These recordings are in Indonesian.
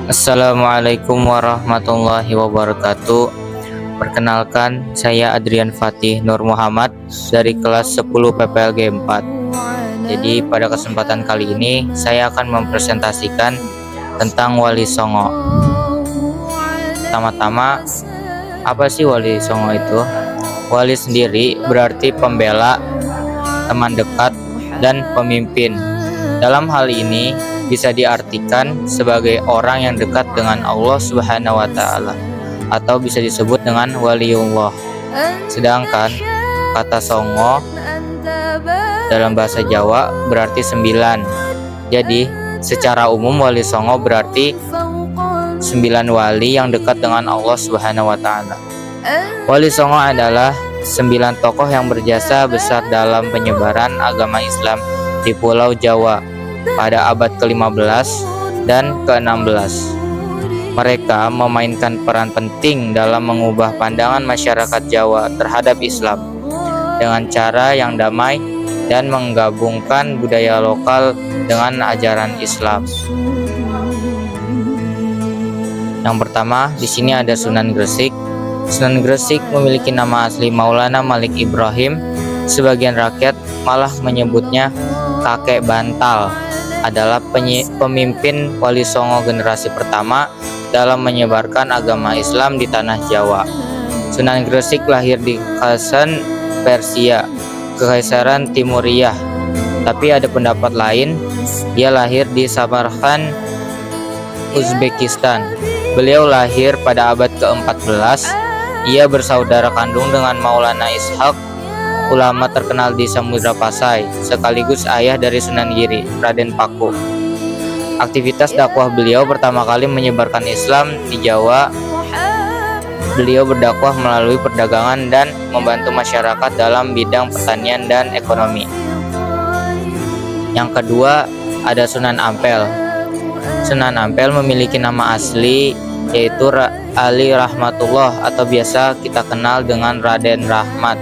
Assalamualaikum warahmatullahi wabarakatuh. Perkenalkan, saya Adrian Fatih Nur Muhammad dari kelas 10 PPLG 4. Jadi pada kesempatan kali ini saya akan mempresentasikan tentang Wali Songo. Pertama-tama, apa sih Wali Songo itu? Wali sendiri berarti pembela, teman dekat, dan pemimpin. Dalam hal ini bisa diartikan sebagai orang yang dekat dengan Allah Subhanahu wa Ta'ala, atau bisa disebut dengan waliullah. Sedangkan kata songo dalam bahasa Jawa berarti 9. Jadi secara umum wali songo berarti 9 wali yang dekat dengan Allah Subhanahu wa Ta'ala. Wali songo adalah 9 tokoh yang berjasa besar dalam penyebaran agama Islam di Pulau Jawa pada abad ke-15 dan ke-16. Mereka memainkan peran penting dalam mengubah pandangan masyarakat Jawa terhadap Islam dengan cara yang damai dan menggabungkan budaya lokal dengan ajaran Islam. Yang pertama, di sini ada Sunan Gresik. Sunan Gresik memiliki nama asli Maulana Malik Ibrahim. Sebagian rakyat malah menyebutnya Kakek Bantal. Adalah pemimpin Wali Songo generasi pertama dalam menyebarkan agama Islam di tanah Jawa. Sunan Gresik lahir di Kazan, Persia, Kekaisaran Timuriyah. Tapi ada pendapat lain, dia lahir di Samarkand, Uzbekistan. Beliau lahir pada abad ke-14. Ia bersaudara kandung dengan Maulana Ishaq, ulama terkenal di Samudra Pasai, sekaligus ayah dari Sunan Giri, Raden Paku. Aktivitas dakwah beliau pertama kali menyebarkan Islam di Jawa. Beliau berdakwah melalui perdagangan dan membantu masyarakat dalam bidang pertanian dan ekonomi. Yang kedua, ada Sunan Ampel. Sunan Ampel memiliki nama asli yaitu Ali Rahmatullah, atau biasa kita kenal dengan Raden Rahmat.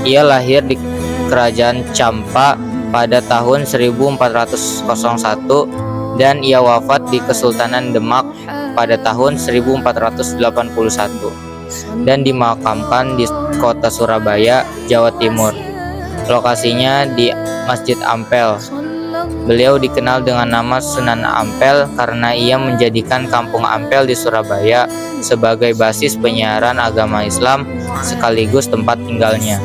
Ia lahir di Kerajaan Campa pada tahun 1401 dan ia wafat di Kesultanan Demak pada tahun 1481 dan dimakamkan di kota Surabaya, Jawa Timur. Lokasinya di Masjid Ampel. Beliau dikenal dengan nama Sunan Ampel karena ia menjadikan Kampung Ampel di Surabaya sebagai basis penyiaran agama Islam sekaligus tempat tinggalnya.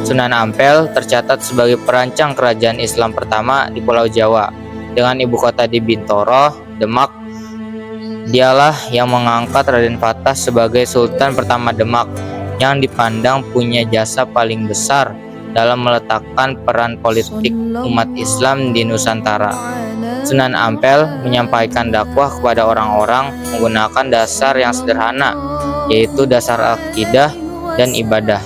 Sunan Ampel tercatat sebagai perancang kerajaan Islam pertama di Pulau Jawa dengan ibu kota di Bintoro, Demak. Dialah yang mengangkat Raden Fatah sebagai Sultan pertama Demak yang dipandang punya jasa paling besar dalam meletakkan peran politik umat Islam di Nusantara. Sunan Ampel menyampaikan dakwah kepada orang-orang menggunakan dasar yang sederhana, yaitu dasar akidah dan ibadah.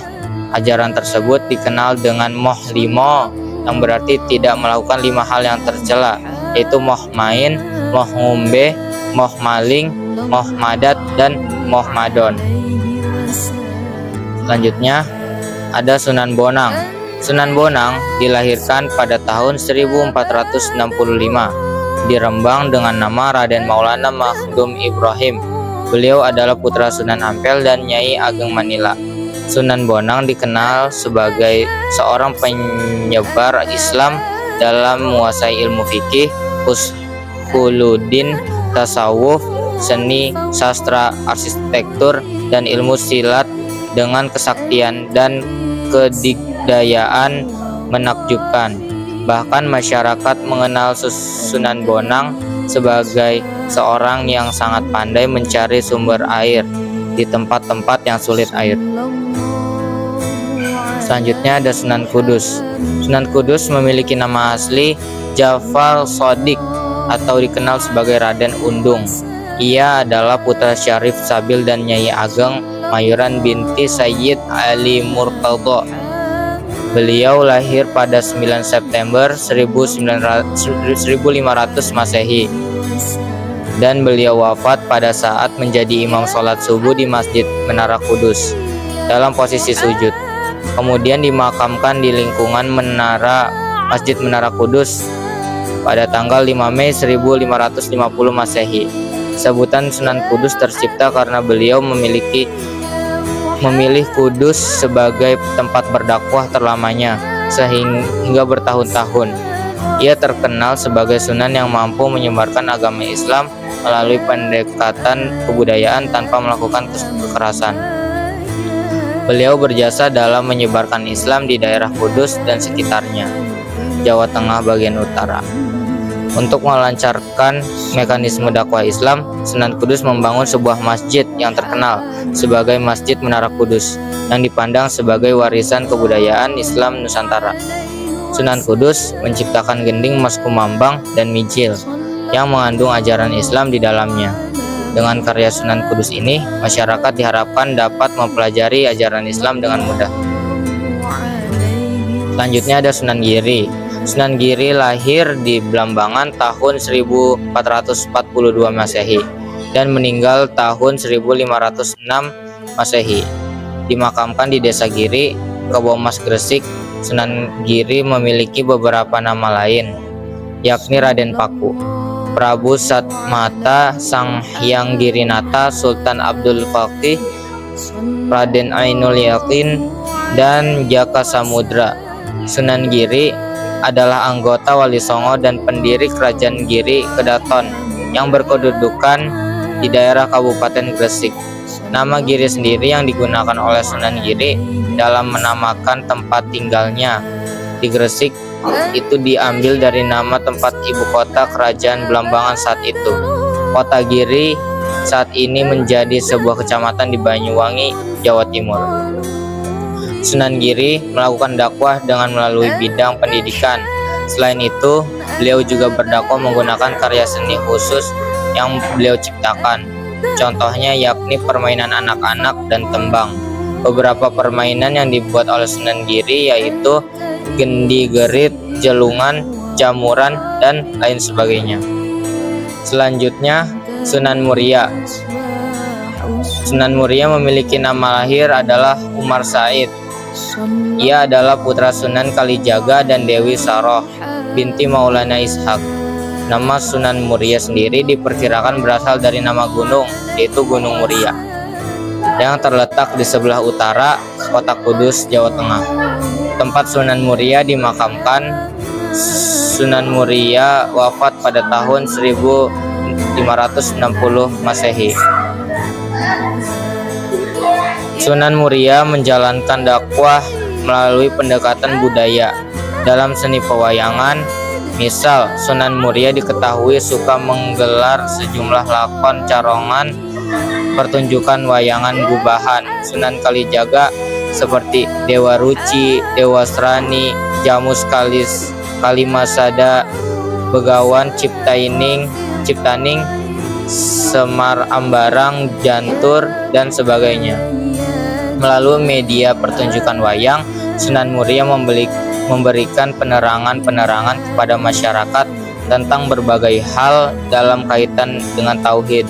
Ajaran tersebut dikenal dengan moh limo, yang berarti tidak melakukan 5 hal yang tercela, yaitu moh main, moh ngumbe, moh maling, moh madat, dan moh madon. Selanjutnya ada Sunan Bonang. Sunan Bonang dilahirkan pada tahun 1465 di Rembang dengan nama Raden Maulana Makhdum Ibrahim. Beliau adalah putra Sunan Ampel dan Nyai Ageng Manila. Sunan Bonang dikenal sebagai seorang penyebar Islam dalam menguasai ilmu fikih, usuluddin, tasawuf, seni, sastra, arsitektur, dan ilmu silat dengan kesaktian dan kedikdayaan menakjubkan. Bahkan masyarakat mengenal Sunan Bonang sebagai seorang yang sangat pandai mencari sumber air di tempat-tempat yang sulit air. Selanjutnya ada Sunan Kudus. Sunan Kudus memiliki nama asli Jafar Shodiq atau dikenal sebagai Raden Undung. Ia adalah putra Syarif Sabil dan Nyai Ageng Mayuran binti Sayyid Ali Murtadha. Beliau lahir pada 9 September 1500 Masehi dan beliau wafat pada saat menjadi imam sholat subuh di Masjid Menara Kudus dalam posisi sujud. Kemudian dimakamkan di lingkungan menara Masjid Menara Kudus pada tanggal 5 Mei 1550 Masehi. Sebutan Sunan Kudus tercipta karena beliau memilih Kudus sebagai tempat berdakwah terlamanya sehingga bertahun-tahun. Ia terkenal sebagai sunan yang mampu menyebarkan agama Islam melalui pendekatan kebudayaan tanpa melakukan kekerasan. Beliau berjasa dalam menyebarkan Islam di daerah Kudus dan sekitarnya, Jawa Tengah bagian utara. Untuk melancarkan mekanisme dakwah Islam, Sunan Kudus membangun sebuah masjid yang terkenal sebagai Masjid Menara Kudus yang dipandang sebagai warisan kebudayaan Islam Nusantara. Sunan Kudus menciptakan gending Mas Kumambang dan Mijil yang mengandung ajaran Islam di dalamnya. Dengan karya Sunan Kudus ini, masyarakat diharapkan dapat mempelajari ajaran Islam dengan mudah. Selanjutnya ada Sunan Giri. Sunan Giri lahir di Blambangan tahun 1442 Masehi dan meninggal tahun 1506 Masehi. Dimakamkan di Desa Giri, Kebomas, Gresik. Sunan Giri memiliki beberapa nama lain, yakni Raden Paku, Prabu Satmata, Sang Hyang Girinata, Sultan Abdul Fakih, Raden Ainul Yakin, dan Jaka Samudra. Sunan Giri adalah anggota Wali Songo dan pendiri Kerajaan Giri Kedaton yang berkedudukan di daerah Kabupaten Gresik. Nama Giri sendiri yang digunakan oleh Sunan Giri dalam menamakan tempat tinggalnya di Gresik itu diambil dari nama tempat ibu kota Kerajaan Blambangan saat itu. Kota Giri saat ini menjadi sebuah kecamatan di Banyuwangi, Jawa Timur. Sunan Giri melakukan dakwah dengan melalui bidang pendidikan. Selain itu, beliau juga berdakwah menggunakan karya seni khusus yang beliau ciptakan. Contohnya yakni permainan anak-anak dan tembang. Beberapa permainan yang dibuat oleh Sunan Giri yaitu gendi gerit, jelungan, jamuran, dan lain sebagainya. Selanjutnya, Sunan Muria. Sunan Muria memiliki nama lahir adalah Umar Said. Ia adalah putra Sunan Kalijaga dan Dewi Saroh binti Maulana Ishak. Nama Sunan Muria sendiri diperkirakan berasal dari nama gunung, yaitu Gunung Muria, yang terletak di sebelah utara kota Kudus, Jawa Tengah. Tempat Sunan Muria dimakamkan. Sunan Muria wafat pada tahun 1560 Masehi. Sunan Muria menjalankan dakwah melalui pendekatan budaya. Dalam seni pewayangan, misal Sunan Muria diketahui suka menggelar sejumlah lakon carongan, pertunjukan wayangan gubahan. Sunan Kalijaga seperti Dewa Ruci, Dewa Srani, Jamus Kalimasada, Begawan Ciptaning, Semar Ambarang, Jantur, dan sebagainya. Melalui media pertunjukan wayang, Sunan Muria memberikan penerangan-penerangan kepada masyarakat tentang berbagai hal dalam kaitan dengan tauhid.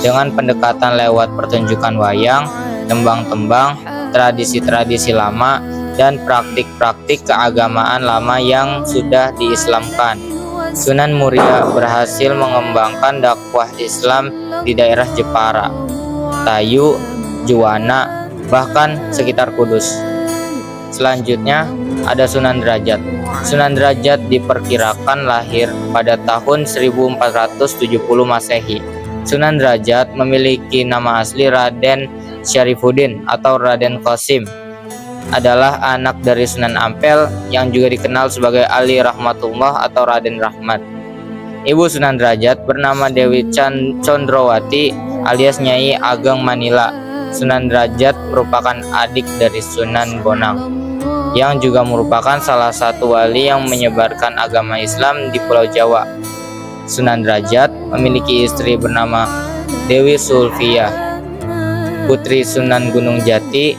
Dengan pendekatan lewat pertunjukan wayang, tembang-tembang, tradisi-tradisi lama, dan praktik-praktik keagamaan lama yang sudah diislamkan. Sunan Muria berhasil mengembangkan dakwah Islam di daerah Jepara, Tayu, Juwana, bahkan sekitar Kudus. Selanjutnya ada Sunan Derajat. Sunan Derajat diperkirakan lahir pada tahun 1470 Masehi. Sunan Derajat memiliki nama asli Raden Syarifuddin atau Raden Qasim. Adalah anak dari Sunan Ampel yang juga dikenal sebagai Ali Rahmatullah atau Raden Rahmat. Ibu Sunan Derajat bernama Dewi Condrowati alias Nyai Ageng Manila. Sunan Derajat merupakan adik dari Sunan Bonang yang juga merupakan salah satu wali yang menyebarkan agama Islam di Pulau Jawa. Sunan Derajat memiliki istri bernama Dewi Sulfiyah, putri Sunan Gunung Jati,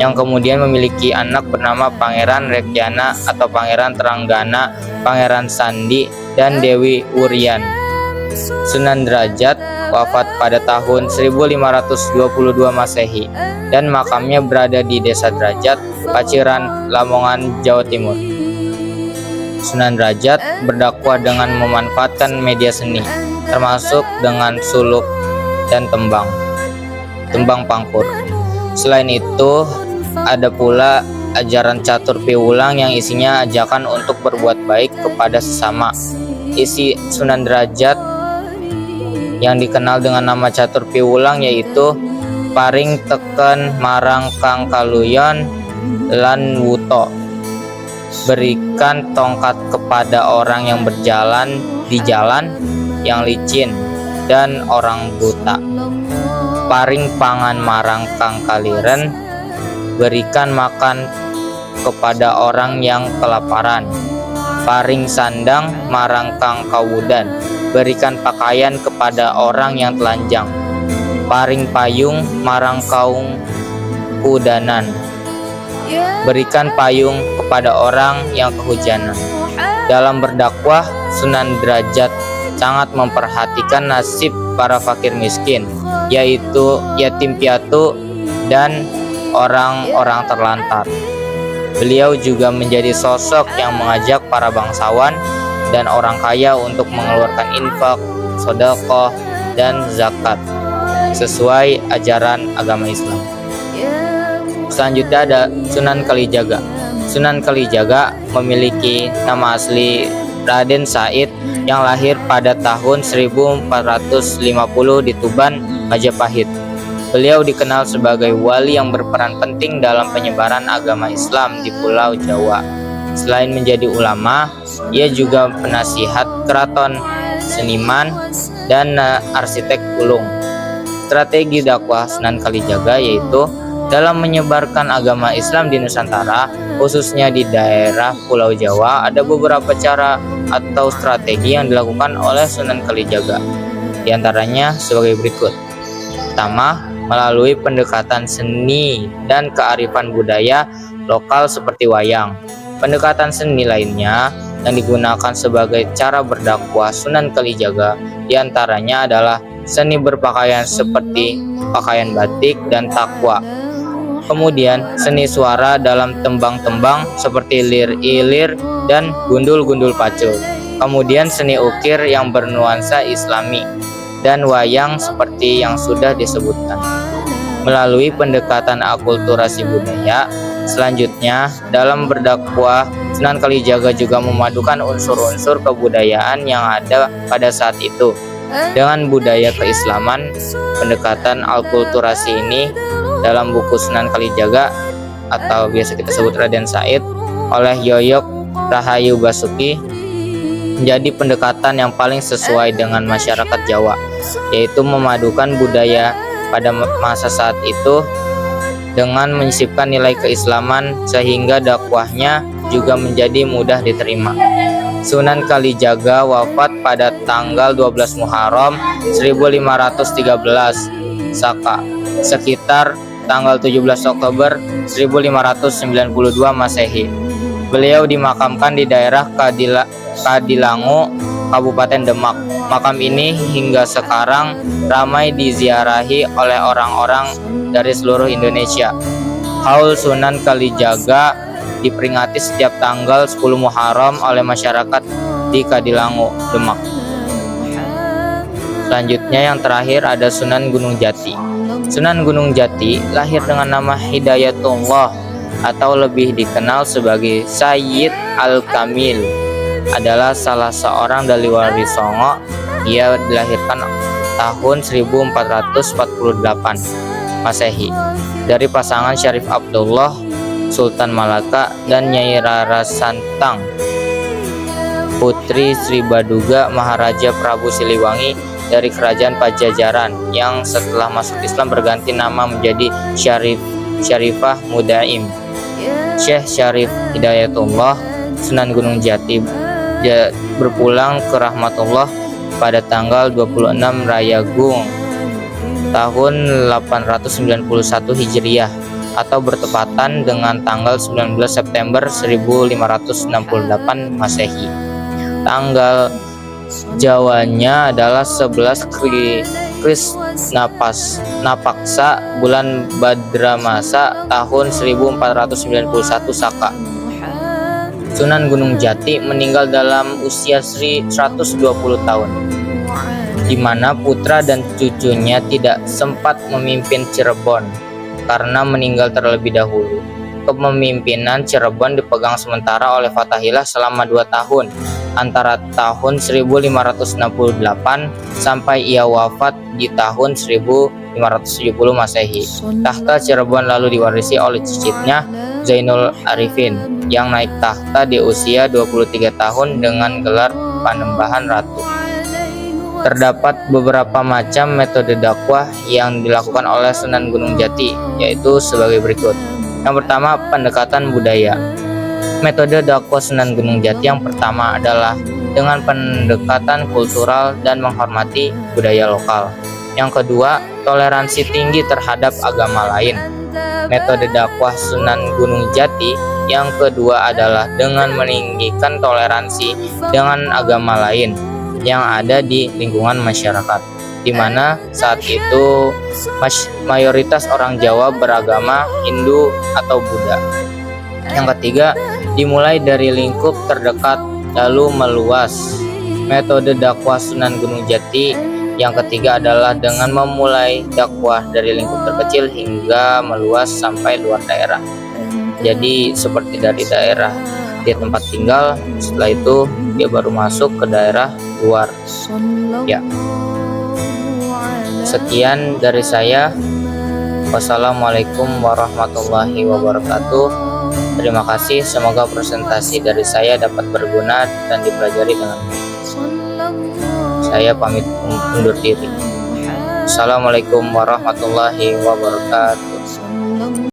yang kemudian memiliki anak bernama Pangeran Rekyana atau Pangeran Teranggana, Pangeran Sandi, dan Dewi Wuryan. Sunan Derajat wafat pada tahun 1522 Masehi dan makamnya berada di Desa Derajat, Paciran, Lamongan, Jawa Timur. Sunan Derajat berdakwah dengan memanfaatkan media seni. termasuk dengan suluk dan tembang pangkur. Selain itu, ada pula ajaran catur piwulang yang isinya ajakan untuk berbuat baik kepada sesama. Isi Sunan Derajat yang dikenal dengan nama catur piwulang yaitu paring teken marang kang kaluyon lan wuto, berikan tongkat kepada orang yang berjalan di jalan yang licin dan orang buta, paring pangan marang kang kaliren, berikan makan kepada orang yang kelaparan, paring sandang marang kang kawudan, berikan pakaian kepada orang yang telanjang, paring payung marang kaum kudanan, berikan payung kepada orang yang kehujanan. Dalam berdakwah, Sunan Derajat sangat memperhatikan nasib para fakir miskin, yaitu yatim piatu dan orang-orang terlantar. Beliau juga menjadi sosok yang mengajak para bangsawan dan orang kaya untuk mengeluarkan infak, sedekah, dan zakat sesuai ajaran agama Islam. Selanjutnya ada Sunan Kalijaga. Sunan Kalijaga memiliki nama asli Raden Said yang lahir pada tahun 1450 di Tuban, Majapahit. Beliau dikenal sebagai wali yang berperan penting dalam penyebaran agama Islam di Pulau Jawa. Selain menjadi ulama, ia juga penasihat keraton, seniman, dan arsitek ulung. Strategi dakwah Sunan Kalijaga yaitu dalam menyebarkan agama Islam di Nusantara, khususnya di daerah Pulau Jawa, ada beberapa cara atau strategi yang dilakukan oleh Sunan Kalijaga. Di antaranya sebagai berikut. Pertama, melalui pendekatan seni dan kearifan budaya lokal seperti wayang. Pendekatan seni lainnya yang digunakan sebagai cara berdakwah Sunan Kalijaga diantaranya adalah seni berpakaian seperti pakaian batik dan takwa. Kemudian seni suara dalam tembang-tembang seperti lir-ilir dan gundul-gundul pacul. Kemudian seni ukir yang bernuansa Islami dan wayang seperti yang sudah disebutkan. Melalui pendekatan akulturasi budaya, selanjutnya dalam berdakwah Sunan Kalijaga juga memadukan unsur-unsur kebudayaan yang ada pada saat itu dengan budaya keislaman. Pendekatan akulturasi ini dalam buku Sunan Kalijaga atau biasa kita sebut Raden Said oleh Yoyok Rahayu Basuki menjadi pendekatan yang paling sesuai dengan masyarakat Jawa, yaitu memadukan budaya pada masa saat itu dengan menyisipkan nilai keislaman sehingga dakwahnya juga menjadi mudah diterima. Sunan Kalijaga wafat pada tanggal 12 Muharram 1513 Saka, sekitar tanggal 17 Oktober 1592 Masehi. Beliau dimakamkan di daerah Kadilangu, Kabupaten Demak. Makam ini hingga sekarang ramai diziarahi oleh orang-orang dari seluruh Indonesia. Haul Sunan Kalijaga diperingati setiap tanggal 10 Muharram oleh masyarakat di Kadilangu, Demak. Selanjutnya yang terakhir ada Sunan Gunung Jati. Sunan Gunung Jati lahir dengan nama Hidayatullah atau lebih dikenal sebagai Sayyid Al-Kamil. Adalah salah seorang dari Wali Songo. Ia dilahirkan tahun 1448 Masehi dari pasangan Syarif Abdullah, Sultan Malaka, dan Nyai Rara Santang, putri Sri Baduga Maharaja Prabu Siliwangi dari Kerajaan Pajajaran yang setelah masuk Islam berganti nama menjadi Syarifah Mudaim. Syekh Syarif Hidayatullah Sunan Gunung Jati berpulang ke rahmatullah pada tanggal 26 Rayagung tahun 891 Hijriah atau bertepatan dengan tanggal 19 September 1568 Masehi. Tanggal Jawanya adalah 11 Kris Napaksa bulan Badramasa tahun 1491 Saka. Sunan Gunung Jati meninggal dalam usia 120 tahun. di mana putra dan cucunya tidak sempat memimpin Cirebon karena meninggal terlebih dahulu. Kepemimpinan Cirebon dipegang sementara oleh Fathahillah selama 2 tahun, antara tahun 1568 sampai ia wafat di tahun 1570 Masehi. Tahta Cirebon lalu diwarisi oleh cicitnya Zainul Arifin yang naik tahta di usia 23 tahun dengan gelar Panembahan Ratu. Terdapat beberapa macam metode dakwah yang dilakukan oleh Sunan Gunung Jati, yaitu sebagai berikut. Yang pertama, pendekatan budaya. Metode dakwah Sunan Gunung Jati yang pertama adalah dengan pendekatan kultural dan menghormati budaya lokal. Yang kedua, toleransi tinggi terhadap agama lain. Metode dakwah Sunan Gunung Jati yang kedua adalah dengan meninggikan toleransi dengan agama lain yang ada di lingkungan masyarakat, di mana saat itu mayoritas orang Jawa beragama Hindu atau Buddha. Yang ketiga, dimulai dari lingkup terdekat lalu meluas. Metode dakwah Sunan Gunung Jati yang ketiga adalah dengan memulai dakwah dari lingkup terkecil hingga meluas sampai luar daerah. Jadi seperti dari daerah dia tempat tinggal, setelah itu dia baru masuk ke daerah luar. Ya. Sekian dari saya. Wassalamualaikum warahmatullahi wabarakatuh. Terima kasih, semoga presentasi dari saya dapat berguna dan dipelajari dengan baik. Saya pamit undur diri. Assalamualaikum warahmatullahi wabarakatuh.